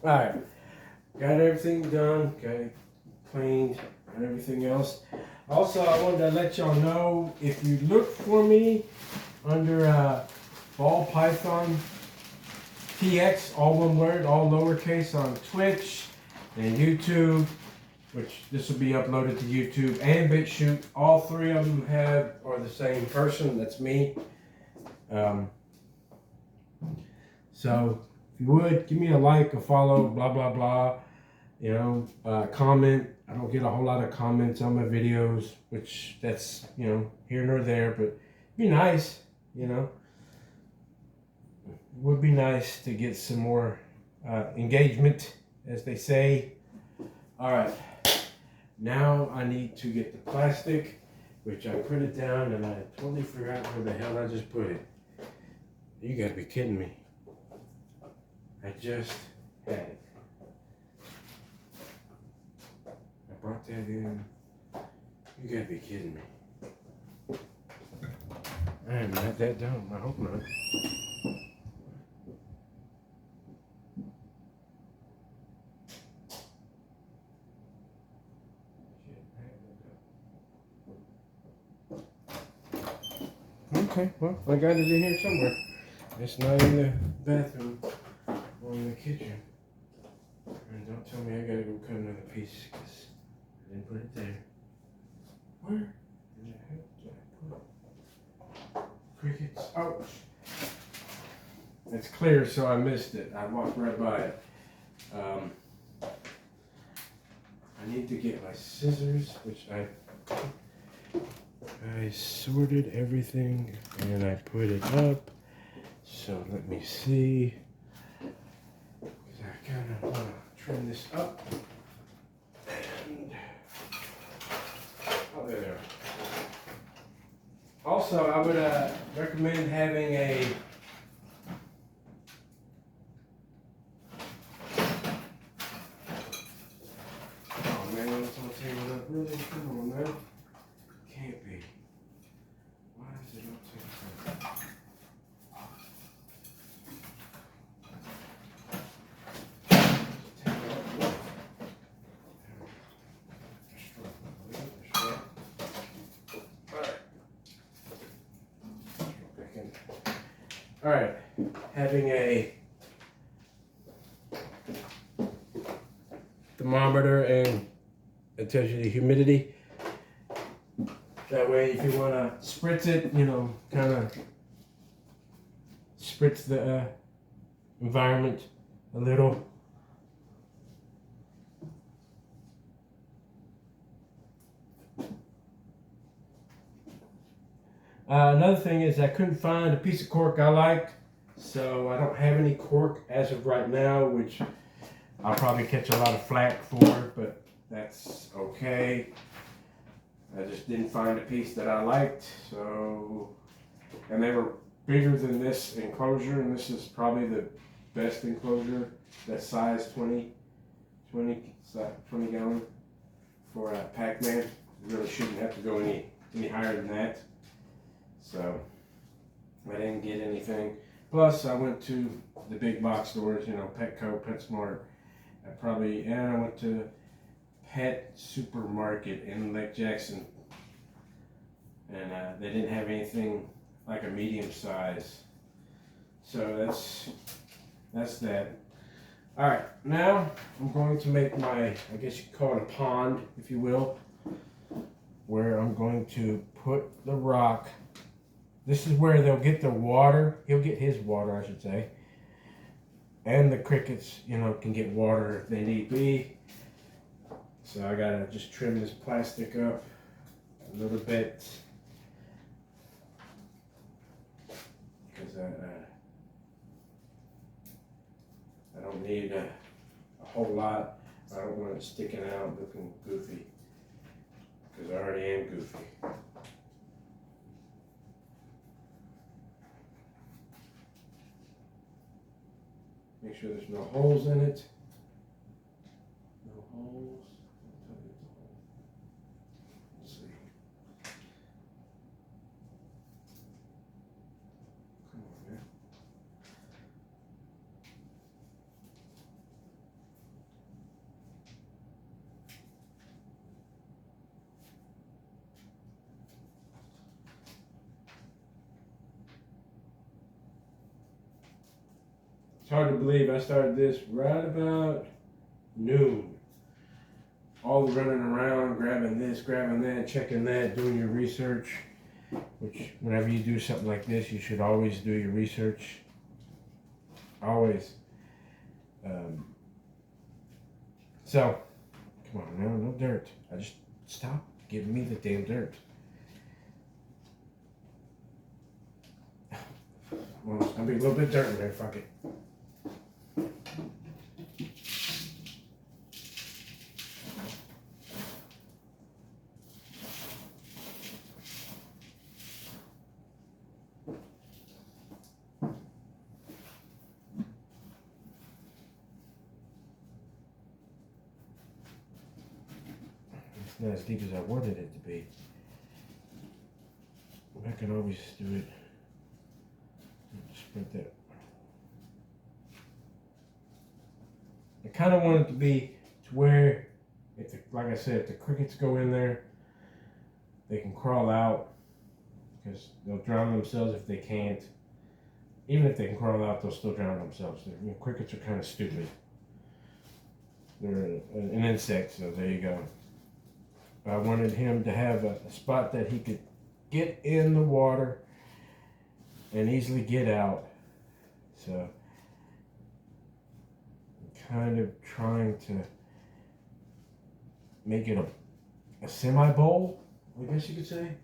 Alright, got everything done, got it cleaned and everything else. Also, I wanted to let y'all know, if you look for me under Ball Python TX, all one word, all lowercase, on Twitch and YouTube, which this will be uploaded to YouTube and BitChute. All three of them are the same person. That's me. So if you would give me a like, a follow, blah blah blah. You know, comment. I don't get a whole lot of comments on my videos, which that's here nor there, but be nice. It would be nice to get some more engagement, as they say. All right, now I need to get the plastic, which I put it down, and I totally forgot where the hell I just put it. You gotta be kidding me. I just had it. I brought that in. You gotta be kidding me. I am not that dumb. I hope not. Okay, well, I got it in here somewhere. It's not in the bathroom or in the kitchen. And don't tell me I gotta go cut another piece, because I didn't put it there. Where in the heck did I put it? Crickets. Oh! It's clear, so I missed it. I walked right by it. I need to get my scissors, which I sorted everything and I put it up. So let me see. Because I kind of want to trim this up. And oh, there they are. Also, I would recommend having a oh man, it's on the table up. Really? Come on now. Can't be. Why is it not taking? All right, having a thermometer, and it tells you the humidity. That way, if you want to spritz it, kind of spritz the environment a little. Another thing is I couldn't find a piece of cork I liked, so I don't have any cork as of right now, which I'll probably catch a lot of flack for, but that's okay. I just didn't find a piece that I liked, so, and they were bigger than this enclosure, and this is probably the best enclosure, that size 20 gallon for a Pac-Man. You really shouldn't have to go any higher than that. So I didn't get anything. Plus, I went to the big box stores, Petco, PetSmart. I went to Pet Supermarket in Lake Jackson, and they didn't have anything like a medium size. So that's that. All right, now I'm going to make my, I guess you could call it a pond, if you will, where I'm going to put the rock. This is where they'll get their water. He'll get his water, I should say. And the crickets, can get water if they need be. So I gotta just trim this plastic up a little bit. Because I don't need a whole lot. I don't want it sticking out looking goofy. Because I already am goofy. Make sure there's no holes in it. No holes. Let's see. Come on, man. It's hard to believe I started this right about noon. All the running around, grabbing this, grabbing that, checking that, doing your research. Which, whenever you do something like this, you should always do your research. Always. So, come on now, no dirt. I just stop giving me the damn dirt. Well, it's gonna be a little bit dirt in there, fuck it. It's not as deep as I wanted it to be. I can always do it. Spread that. I kind of want it to be to where, if the, like I said, if the crickets go in there, they can crawl out because they'll drown themselves if they can't. Even if they can crawl out, they'll still drown themselves. You know, crickets are kind of stupid. They're an insect, so there you go. I wanted him to have a spot that he could get in the water and easily get out. So I'm kind of trying to make it a semi-bowl, I guess you could say.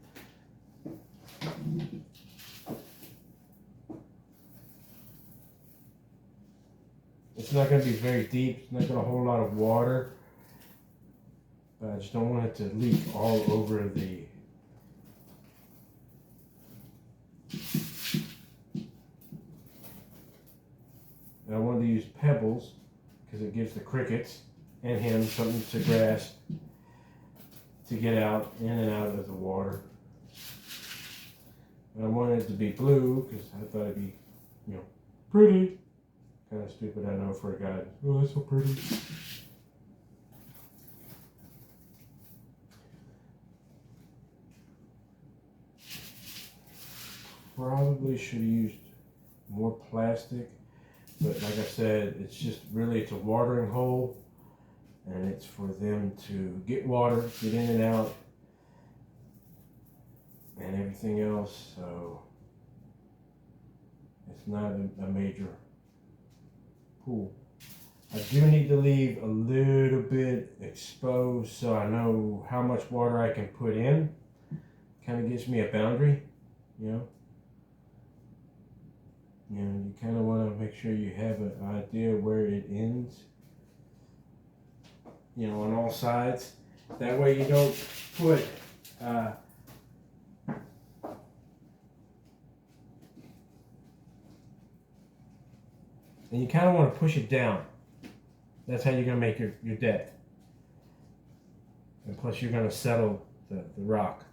It's not going to be very deep. It's not going to hold a lot of water. But I just don't want it to leak all over the I wanted to use pebbles because it gives the crickets and him something to grasp to get out in and out of the water. And I wanted it to be blue because I thought it'd be, you know, pretty. Kind of stupid, I know, for a guy. Oh, that's so pretty. Probably should have used more plastic. But like I said, it's just really, it's a watering hole, and it's for them to get water, get in and out, and everything else. So it's not a major pool. I do need to leave a little bit exposed so I know how much water I can put in. Kind of gives me a boundary, you know. You know, you kind of want to make sure you have an idea where it ends, you know, on all sides. That way you don't put, and you kind of want to push it down. That's how you're going to make your depth. And plus you're going to settle the rock,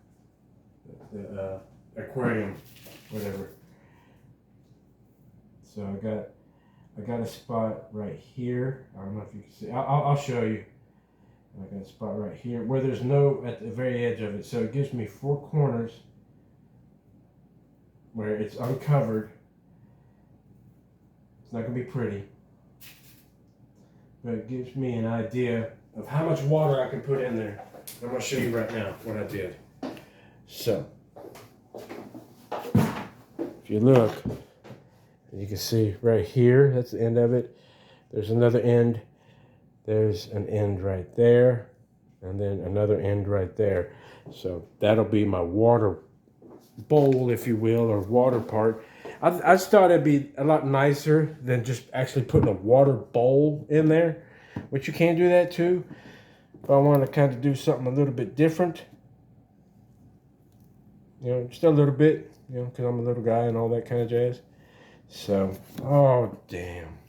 the aquarium, whatever. So I got a spot right here. I don't know if you can see. I'll show you. I got a spot right here where there's no at the very edge of it. So it gives me 4 corners where it's uncovered. It's not gonna be pretty, but it gives me an idea of how much water I can put in there. I'm gonna show you right now what I did. So if you look, you can see right here, that's the end of it. There's another end. There's an end right there. And then another end right there. So that'll be my water bowl, if you will, or water part. I just thought it'd be a lot nicer than just actually putting a water bowl in there. But you can do that too. If I want to kind of do something a little bit different. You know, just a little bit. You know, because I'm a little guy and all that kind of jazz. So, oh damn.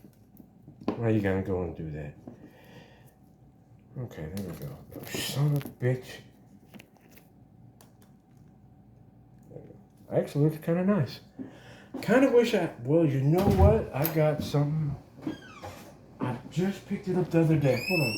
Why are you gonna go and do that? Okay, there we go. Oh, son of a bitch. Actually looks kind of nice. Kind of wish well, you know what? I got something. I just picked it up the other day. Hold on.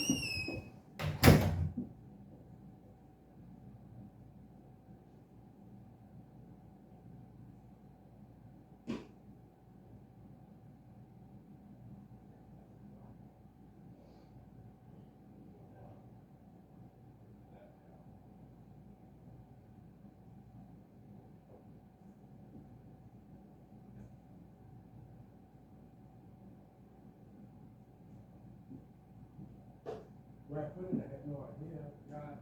Where I put it, I have no idea. God.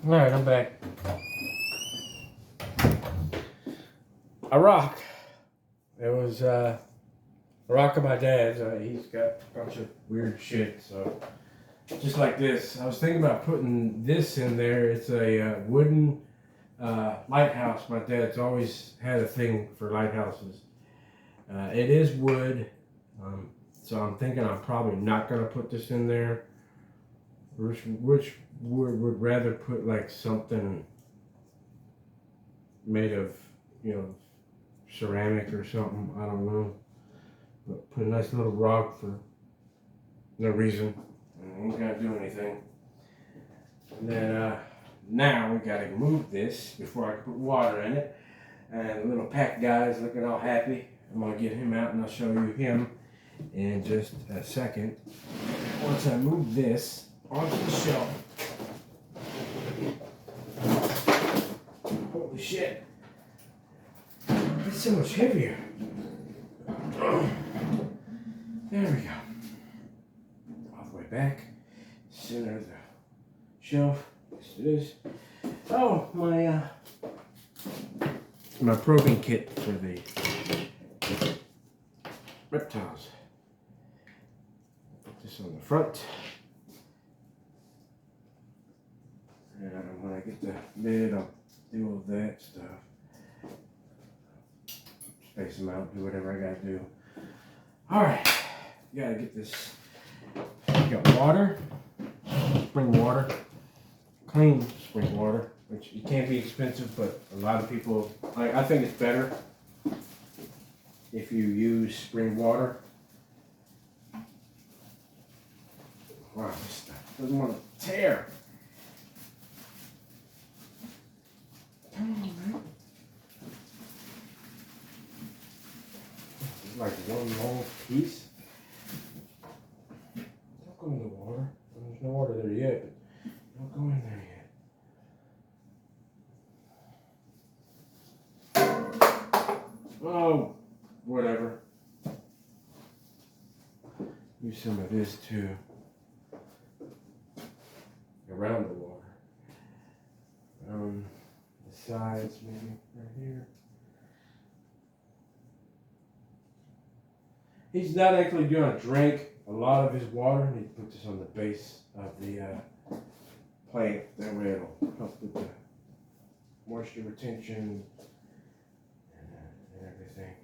All right, I'm back. A rock. It was a rock of my dad's. He's got a bunch of weird shit. So just like this, I was thinking about putting this in there. It's a wooden lighthouse. My dad's always had a thing for lighthouses. It is wood, so I'm thinking I'm probably not gonna put this in there. Which would rather put like something made of, you know, ceramic or something. I don't know. But put a nice little rock for no reason. I ain't gonna do anything. And then now we gotta move this before I put water in it. And the little pack guy's looking all happy. I'm gonna get him out and I'll show you him in just a second. Once I move this onto the shelf. Holy shit. It's so much heavier. There we go. All the way back. Center of the shelf. Yes, it is. Oh, my probing kit for the reptiles. Put this on the front. And when I get the lid, I'll do all that stuff. Space them out, do whatever I gotta do. Alright, you gotta get this. You got water, spring water, clean spring water, which it can't be expensive, but a lot of people, I think it's better if you use spring water. Wow, this stuff doesn't want to tear. Come on, man. It's like one long piece. Don't go in the water. There's no water there yet, but don't go in there yet. Oh, whatever. Use some of this too. Around the water. The sides, maybe right here. He's not actually going to drink a lot of his water. I need to put this on the base of the plant. That way it'll help with the moisture retention and everything.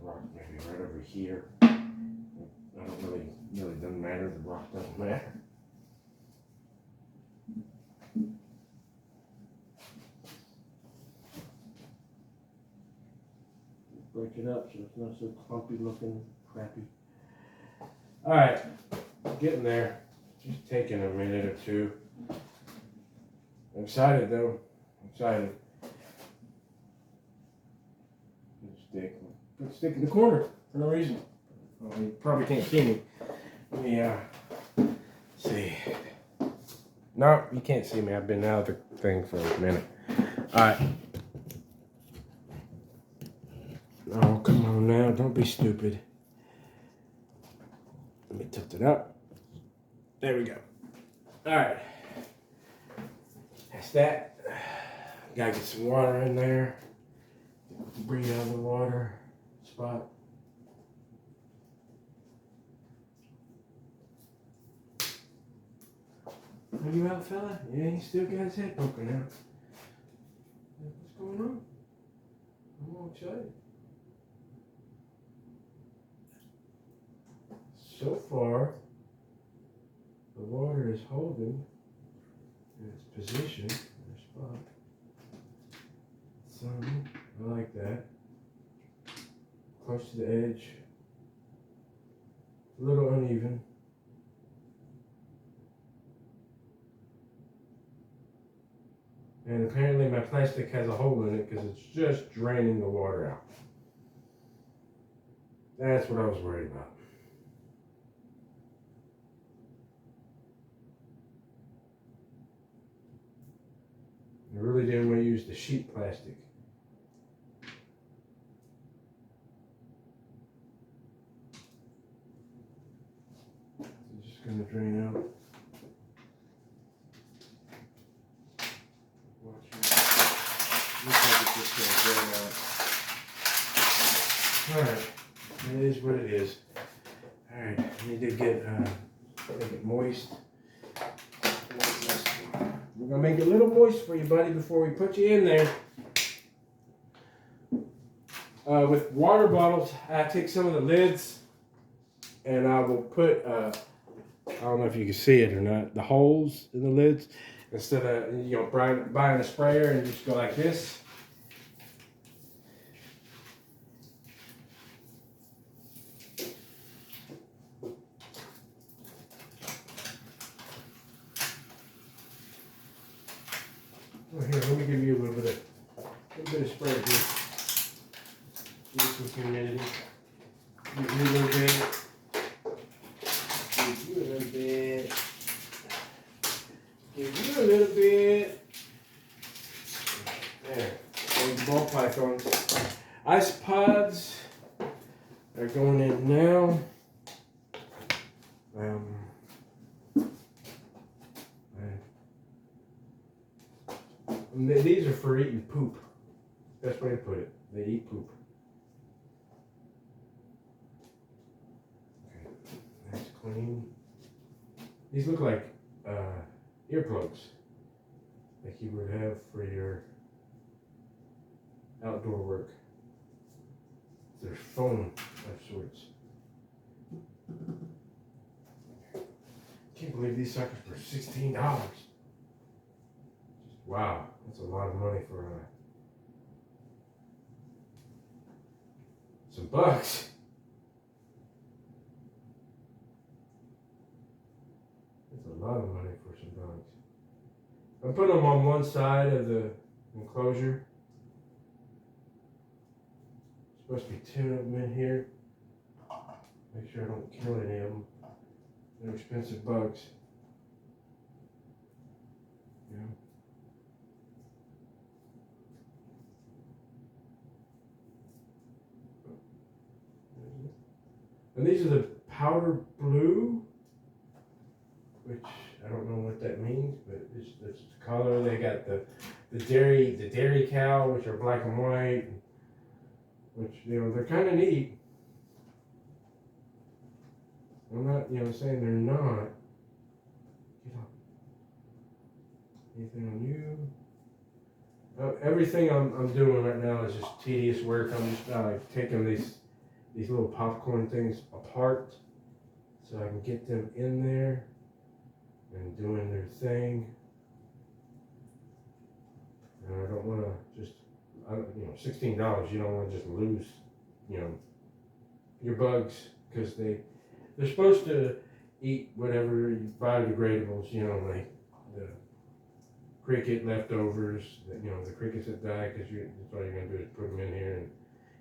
rock maybe right over here. I don't really doesn't matter. The rock doesn't matter. Break it up so it's not so clumpy looking, crappy. All right, getting there. Just taking a minute or two. I'm excited though. I'm excited. Put a stick in the corner for no reason. Well, you probably can't see me. Let me see. No, you can't see me. I've been out of the thing for a minute. All right. Oh, come on now. Don't be stupid. Let me tilt it up. There we go. All right. That's that. Gotta get some water in there. Bring out of the water spot. Are you out, fella? Yeah, he still got his head poking out. What's going on? I'm all excited. So far, the water is holding in its position, in its spot. So, I like that. Close to the edge. A little uneven. And apparently my plastic has a hole in it because it's just draining the water out. That's what I was worried about. I really didn't want to use the sheet plastic. It's just going to drain out. Watch it. Looks like it's just going to drain out. Alright, it is what it is. Alright, I need to make it moist. We're going to make it a little moist for you, buddy, before we put you in there. With water bottles, I take some of the lids and I will put, I don't know if you can see it or not, the holes in the lids. Instead of, buying a sprayer and just go like this. Oh, here, let me give you a little bit of spray here. Give you some humidity. Give you a little bit. Give you a little bit. Give you a little bit. There. Those ball pythons. Ice pods are going in now. These are for eating poop. Best way to put it. They eat poop. Okay, that's clean. These look like earplugs, like you would have for your outdoor work. They're foam of sorts. Can't believe these suckers were $16. Wow, that's a lot of money for some bugs. That's a lot of money for some bugs. I put them on one side of the enclosure. Supposed to be 10 of them in here. Make sure I don't kill any of them. They're expensive bugs. Yeah. And these are the powder blue, which I don't know what that means, but it's the color. They got the dairy cow, which are black and white, which they're kind of neat. I'm not saying they're not. Anything on you? Everything I'm doing right now is just tedious work. I'm just taking these these little popcorn things apart so I can get them in there and doing their thing. And I don't want to just, $16. You don't want to just lose, your bugs, because they're supposed to eat whatever biodegradables, like the cricket leftovers, the crickets that die, because that's all you're going to do is put them in here and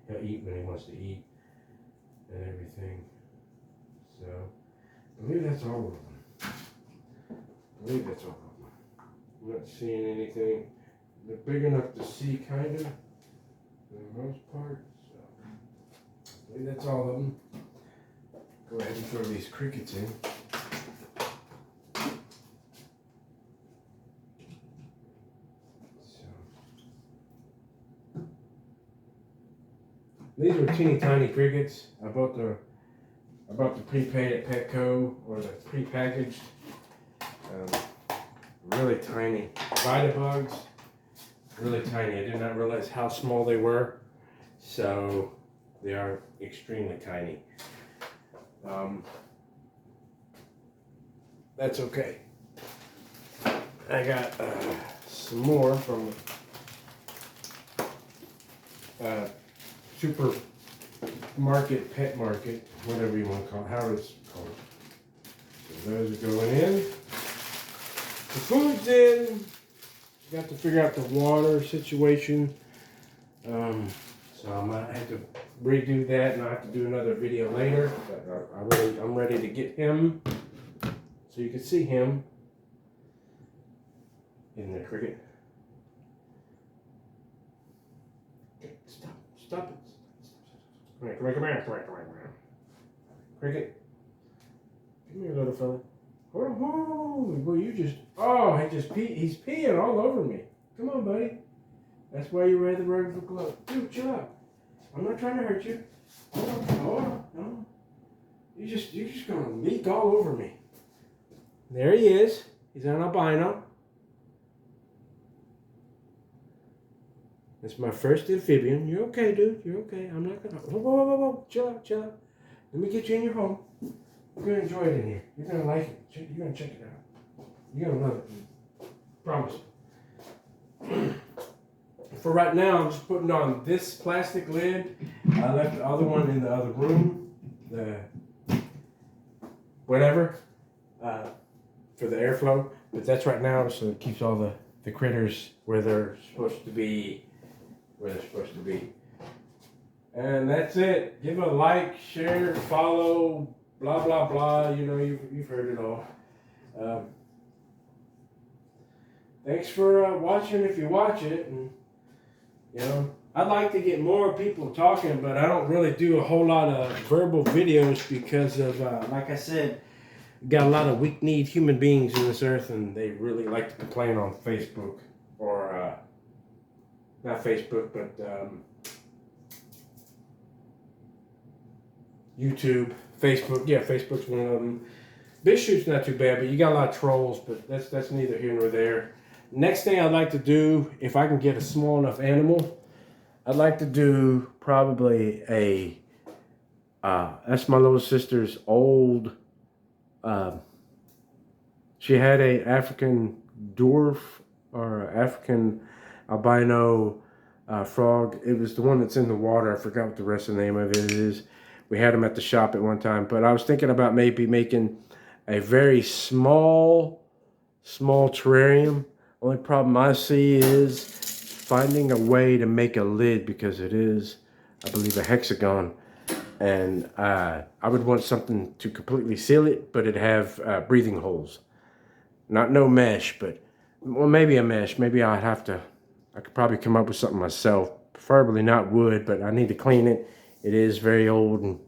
he'll eat when he wants to eat and everything. So, I believe that's all of them. I'm not seeing anything. They're big enough to see, kind of, for the most part. So, I believe that's all of them. Go ahead and throw these crickets in. These were teeny tiny crickets. I bought the prepaid at Petco, or the prepackaged. Really tiny. Vita bugs. Really tiny. I did not realize how small they were. So they are extremely tiny. That's okay. I got some more from supermarket, pet market, whatever you want to call it, how it's called. So those are going in. The food's in. Got to figure out the water situation. So I might have to redo that, and I'll have to do another video later. But I'm ready to get him, so you can see him in the cricket. Okay, stop it. Come here. Cricket. Come here, little fella. Oh, boy, he's peeing all over me. Come on, buddy. That's why you wear the rubber glove. Dude, chill out. I'm not trying to hurt you. No. You're just gonna leak all over me. There he is. He's an albino. It's my first amphibian. You're okay, dude. You're okay. I'm not gonna. Whoa. Chill out. Let me get you in your home. You're gonna enjoy it in here. You're gonna like it. You're gonna check it out. You're gonna love it. Promise. For right now, I'm just putting on this plastic lid. I left the other one in the other room. The whatever for the airflow. But that's right now, so it keeps all the critters where they're supposed to be. And that's it. Give a like, share, follow, blah blah blah. You've heard it all. Thanks for watching if you watch it. And I'd like to get more people talking, but I don't really do a whole lot of verbal videos because of like I said, got a lot of weak-kneed human beings in this earth, and they really like to complain on Facebook, or not Facebook, but YouTube, Facebook. Yeah, Facebook's one of them. BitChute's not too bad, but you got a lot of trolls, but that's neither here nor there. Next thing I'd like to do, if I can get a small enough animal, I'd like to do probably that's my little sister's old, she had a African dwarf, or African albino frog. It was the one that's in the water. I forgot what the rest of the name of it is. We had them at the shop at one time, but I was thinking about maybe making a very small terrarium. Only problem I see is finding a way to make a lid, because it is, I believe, a hexagon. And I would want something to completely seal it, but it'd have breathing holes. No mesh, but, well, maybe a mesh. Maybe I could probably come up with something myself. Preferably not wood, but I need to clean it. It is very old and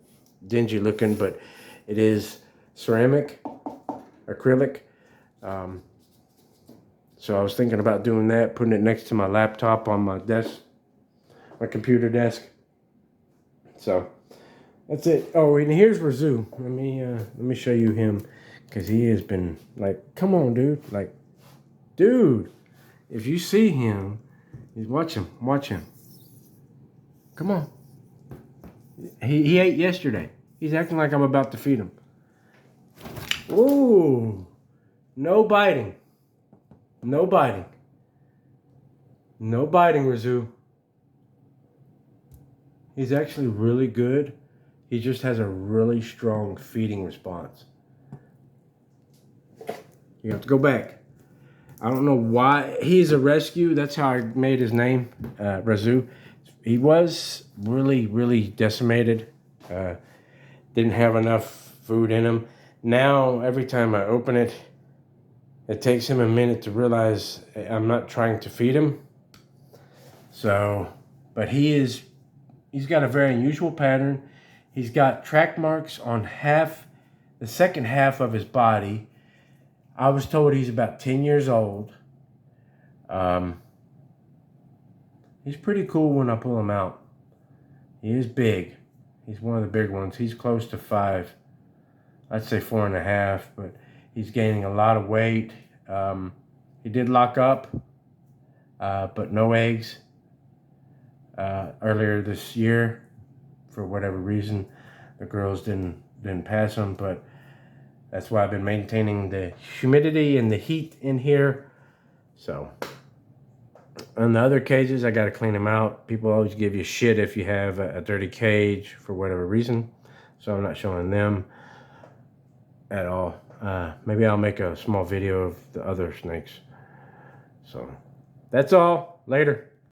dingy looking, but it is ceramic, acrylic. So I was thinking about doing that, putting it next to my laptop on my desk, my computer desk. So that's it. Oh, and here's Razoo. Let me show you him, because he has been like, come on, dude. Like, dude, if you see him, watch him. Come on. He ate yesterday. He's acting like I'm about to feed him. Ooh, no biting. No biting. No biting, Razoo. He's actually really good. He just has a really strong feeding response. You have to go back. I don't know why. He's a rescue. That's how I made his name, Razoo. He was really decimated. Didn't have enough food in him. Now, every time I open it, it takes him a minute to realize I'm not trying to feed him. So, but he's got a very unusual pattern. He's got track marks on the second half of his body. I was told he's about 10 years old. He's pretty cool when I pull him out. He is big. He's one of the big ones. He's close to 5. I'd say 4.5, but he's gaining a lot of weight. He did lock up, but no eggs earlier this year. For whatever reason, the girls didn't pass him, but that's why I've been maintaining the humidity and the heat in here. So, on the other cages, I got to clean them out. People always give you shit if you have a dirty cage for whatever reason. So I'm not showing them at all. Maybe I'll make a small video of the other snakes. So that's all. Later.